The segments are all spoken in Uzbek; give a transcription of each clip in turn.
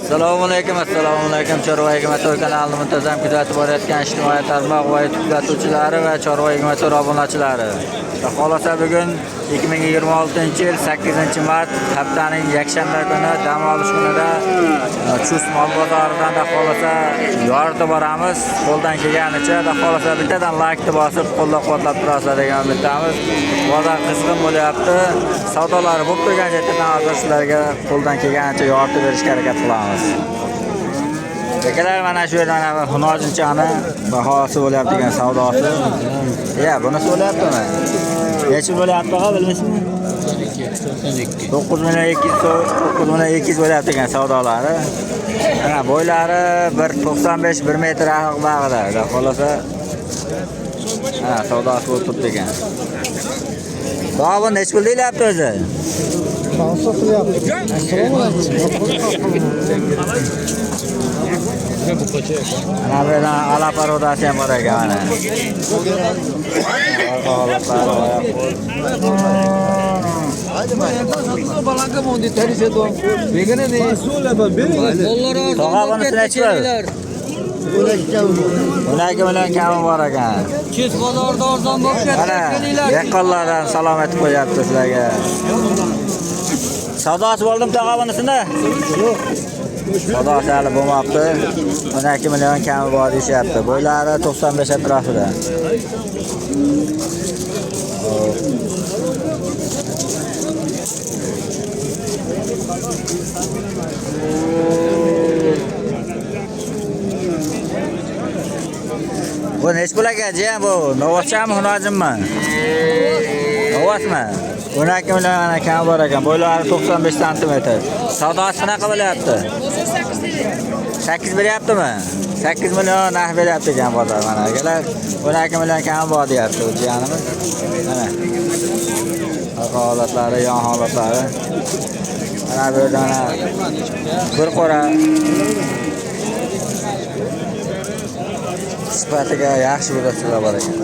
Assalomu alaykum, Chorva Igmatov kanalini muntazam kuzatib borayotgan ijtimoiy tarmoq va YouTube kuzatuvchilari va Chorva Igmatov obunachilari. Xohlasa bugun 2026-yil 8-mart haftaning yakshanba kuni dam olish kunida Chust mol bozoridan xohlasa yoritib boramiz. Qo'ldan kelganicha xohlasa bittadan like bosib qo'llab-quvvatlab turasizlar degan umiddamiz. Bozor qizg'in bo'lyapti. Savdolari bo'lib turgan yerdan sizlarga qo'ldan kelganicha yoritib berishga harakat qilamiz. Bekalar mana shu yerdan hunojinchani bahosi bo'lyapti degan savdosi. Buni bo'lyaptimi? Necha bo'lyapti bilmaysizmi? 9.200 bo'lyapti degan savdolari. Mana bo'ylari 1.95 1 metr bag'ida. Xolosa savdosi bo'lib turibdi ekan. Bobon necha pul deyapti o'zi? Ana bu yerdan ala parodasi ham bor ekan mana. Ularga bilan kami bor ekan. Chus bozorda arzon bo'lib ketdi. Yaqinlardan salom aytib qo'yapti sizlarga. Savdosi bo'ldim tog'a bunisini? Yo'q. Savdosi hali bo'lmabdi. 12 million kami bor deyapti. Bo'ylari 95 atrofida. Bu neç bulacağım bu? Novosçam hunacımma? Novos mu? 12 milyon kam var ekan. Boyları 95 santimetre. Savdosi qanaqa bo'lyapti? 8 beryaptimi? 8 milyon narx beryapti ekan bozor mana. Akalar 12 milyon kam bor deyapti bu jiyanimiz. Mana. Holatlari, yon holatlari. Mana bu yerda bir qora sifatiga yaxshi bo'lishilar bor ekan.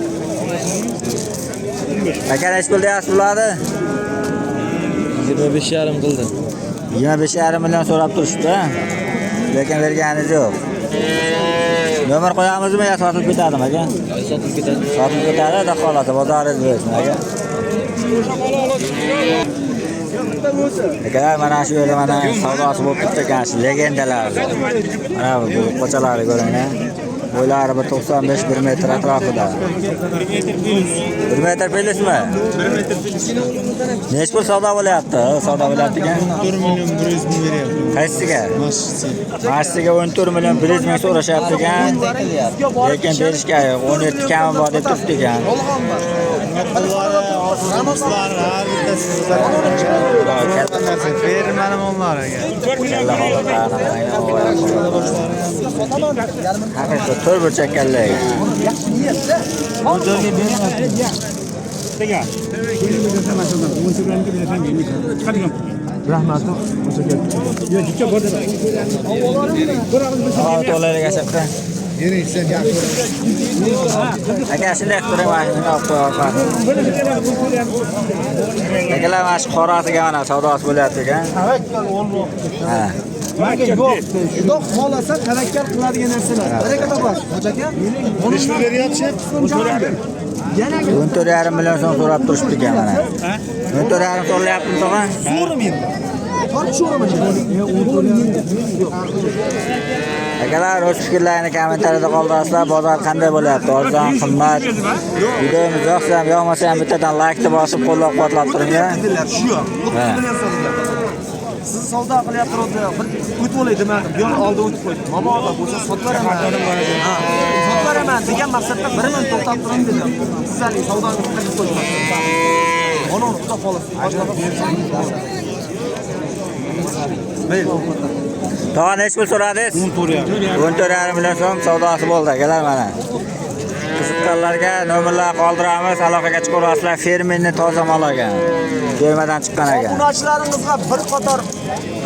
Aka necha pul deyapsiz bularni? 25,5 qildi. 25,5 million so'rab turishdi. Lekin berganingiz yo'q. Nomer qo'yamizmi yo sotib ketadimi aka? Sotib ketadi. Sotib ketadi, da xolasa bozoringiz bo'lsin aka. Aka mana shu yerda mana savdosi bo'lib turibdi ekan, legendalar. Mana bu qo'chalari ko'ringlar. Boylari 1.95 1 metr atrofida. 1 metr pelismi? 1 metr pelis. Necha pul savdo bo'lyapti? Savdo bo'lyapti ekan. 4 million 100 ming beryapti. Qaysiga? Mashsiga 14 million 100 ming so'rashyapti ekan. Lekin berishga 17 kami bor deb turibdi ekan. To'rt burchakkallar. Rahmat. Yo'q, jicha bor deb. To'larga chaqdi. Yering sen yaxshi. Aka shunday qilib mashina olib qo'yapman. Akalar mana shu qorasiga mana savdosi bo'lyapti ekan. Ha. Yo'q, xudo xolasa tavakkal qiladigan narsalar. Baraka bor. Ho'jaka, buni beryapti. 14,5 million so'm so'rab turishdi ekan mana. 14,5 so'rayapti tog'a? So'ramayman. Tortishiraman. Akalar o'z fikrlarini kommentariyada qoldirasizlar. Bozor qanday bo'lyapti? Arzon, qimmat. Videomiz yoqsa ham yoqmasa ham bittadan like bosib qo'llab-quvvatlab turing. Shu yo'q. 30 million so'rayapti. Siz savdo qilyapti, bir o'tib olaydi, men bu yerni oldi o'tib qo'ydim. Mabodo bo'lsa sotvaraman. Sotvaraman degan maqsadda birini to'xtatib turing dedim. Sizlarning savdongizni qilib qo'ydim. Ona xudo xolasa. Tog'a necha pul so'radingiz? 14,5 million so'm savdosi bo'ldi akalar mana. Qiziqqanlarga nomerlar qoldiramiz, aloqaga chiqaverasizlar. Fermerni toza mol ekan. Joymadan chiqqan ekan. Obunachilarimizga bir qator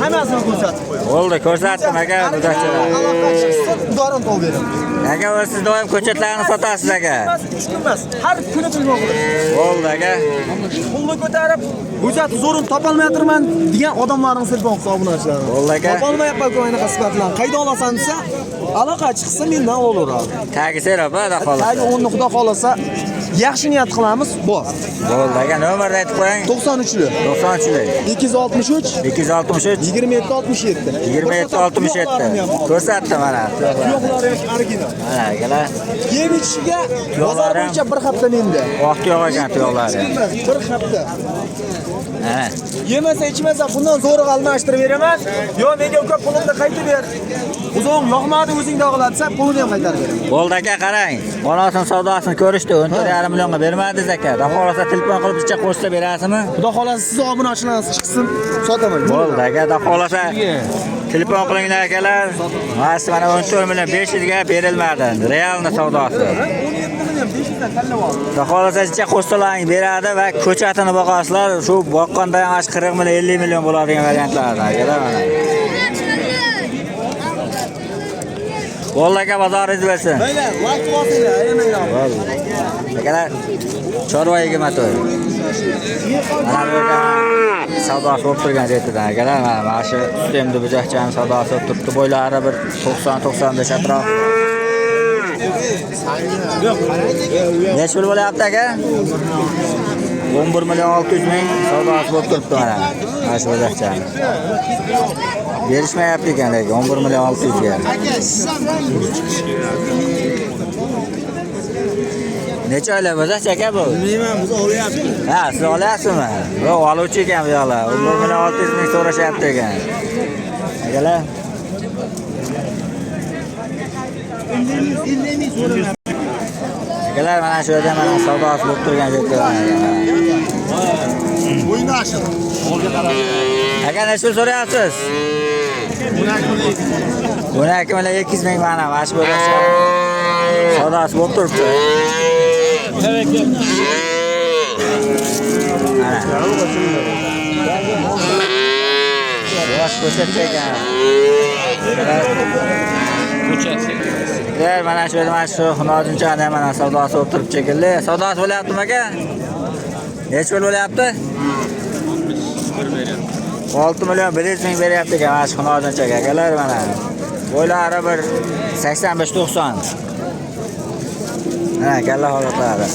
hammasini ko'rsatib qo'yaman. Bo'ldi, ko'rsatdim aka, buzoqchalar. Aloqa chiqsin, dorim tov beraman. Aka, o'z siz doim ko'chatlarni sotasiz aka. 3 kun emas, har kuni pulni qilasiz. Bo'ldi aka. Pulni ko'tarib, bo'zatni zo'rini topolmayapman degan odamlarning telefon hisobini ochadi. Bo'ldi aka. Topolmayapman anaqa sifatlar. Qayda olasan desa, aloqa chiqsa mendan olaveradi. Tagi serapa, xudo Tagi xolasa. 10 ni xudo xolasa yaxshi niyat qilamiz, bor. Bo'ldi aka, nomerni aytib qo'ying. 93li 93lik 263 263 2767. 2767. Ko'rsatdim mana. Yo'qlari original. Mana akalar. Yem ichishga bozor bo'yicha bir hafta menda. Vaqt yo'q ekan tuyoqlari. Bir hafta. Ha. Yemasa ichmasa bundan zo'riq almashtirib beraman. Yo menga uka pulimni qaytib ber. O'zing yoqmadi o'zingda qiladi desa, pulni ham qaytarib beraman. Bo'ldi aka, qarang. Onasining savdosini ko'rishdi. 14,5 millionga bermadingiz aka. Xohlasa telefon qilib bicha qo'shsa berasizmi? Xudo xolasa siz obunachilarni chiqsin, sotaman. Bo'ldi aka, xohlasa telefon qilinglar akalar. Mana 14 million 500 ga berilmadi. Realni savdosi. 17 million 500 dan tanlab oldim. Xohlasa bicha qo'shsalaring beradi va ko'chatini boqasizlar. Shu boqqanda ham 40 million 50 million bo'ladigan variantlardan akalar mana. Bo'ldi aka, bozoringiz bo'lsin. Mayli, vaqt bo'lsin, ayamanglar. Bo'ldi. Akalar, chorva egimatoy. Mana bu yerda savdosi bo'lib turgan retidan akalar, mana shu sistemda buzoqchani savdosi bo'lib turibdi. Bo'ylari bir 90-95 atrof. Necha pul bo'lyapti aka? 11 million 600 ming savdosi bo'lib turibdi mana. Mana shu buzoqchani. Berishmayapti ekan lekin 11 million 600 ga. Necha oylar buzoqcha aka bu? Bilmayman, biz olyapmiz. Ha, siz olyapsizmi? Yo'q, oluvchi ekan bu yoqlar. 11 million 600 ming so'rashyapti ekan. Akalar. Akalar, mana shu yerda mana savdosi bo'lib turgan joyda. O'yinni ashir. Aka, necha pul so'rayapsiz? 12 million 200 ming mana shu buzoqcha savdosi bo'lib turibdi. Mana. Yosh ko'rsatcha ekan. Mana shu yerda mana shu xunojinchani mana savdosi bo'lib turibdi shekilli. Savdosi bo'lyaptimi aka? Necha pul bo'lyapti? 6 million 100 ming beryapti ekan mana shu xunojinchaga akalar mana. Bo'ylari bir 85-90. Ha, kalla holatlari.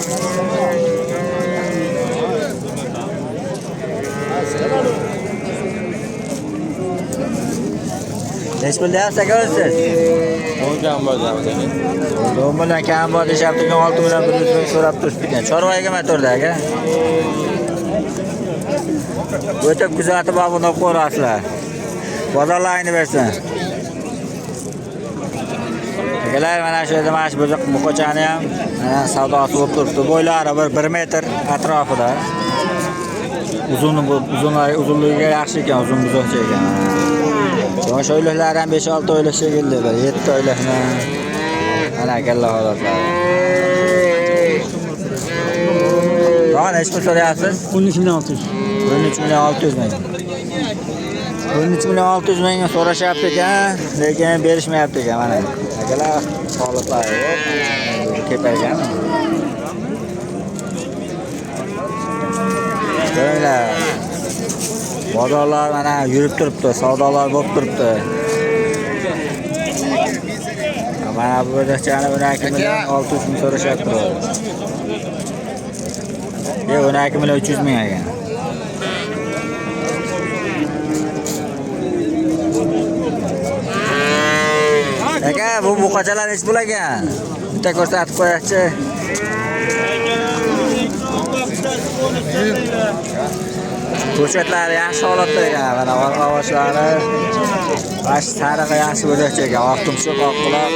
Necha pul deyapsiz aka siz? 10 kam bor deyapti. 10 million kam bor deyapti, 6 million 100 ming so'rab turibdi ekan. Chorvaga motorda aka. O'tib kuzatib obuna olib qo'yasizlar. Bozorlaringni bersin. Akalar, mana shu yerda mana shu buqochani ham savdosi bo'lib turibdi. Bo'ylari bir 1 metr atrofida. Uzunligiga yaxshi ekan, uzun buzoqcha ekan. Yosh oyliklari ham 5-6 oylik shekilli, 7 oylikni. Mana kalla holatlari. Qani necha pul so'rayapsiz? 13 million 600. 13 million 600 ming. 13 million 600 ming so'rashyapti ekan, lekin berishmayapti ekan mana. Akalar, holatlari yo'q. Kepaygan. Ko'ringlar. Bozorlar mana yurib turibdi, savdolar bo'lib turibdi. Mana bu buzoqchani 12 million 600 ming so'rashyapti. 12 million 300 ming ekan. Aka, bu buqachalar nech pul ekan? Bitta ko'rsatib qo'yaychi. Ko'chatlari yaxshi holatda ekan, mana orqa ovoshlari. Bash sariq yaxshi bo'yoqcha ekan, oq tumshuq, oq quloq.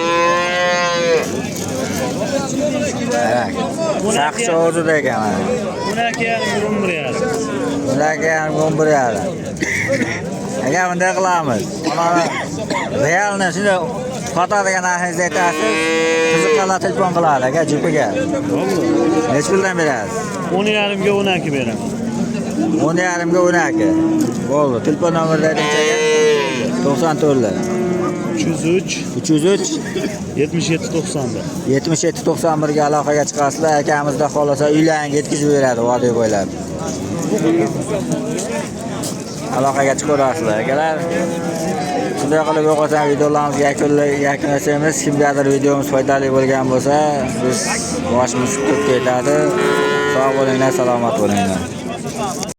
Saqchi o'zida ekan mana. Bunaki ham 11 Bunaki ham 11. Aka, bunday qilamiz. Mana realni shunday sotadigan narxingizni aytasiz. Qiziqqanlar telefon qiladi aka, jipiga. Nech puldan berasiz? 10,5 ga 12 beraman. 10,5 ga 12. Bo'ldi. Telefon nomerda aytingchi. 94. 303 303 77 91. 7791 ga aloqaga chiqasizlar. Akamizda xolasa uylarga yetkazib beradi vodiy bo'ylab. Aloqaga chiqaverasizlar akalar. Shunday qilib yo'qolsa videolarimizga yakunlaymiz. Kimgadir videomiz foydali bo'lgan bo'lsa, biz boshimiz tutib ketadi. Sog' bo'linglar, salomat bo'linglar.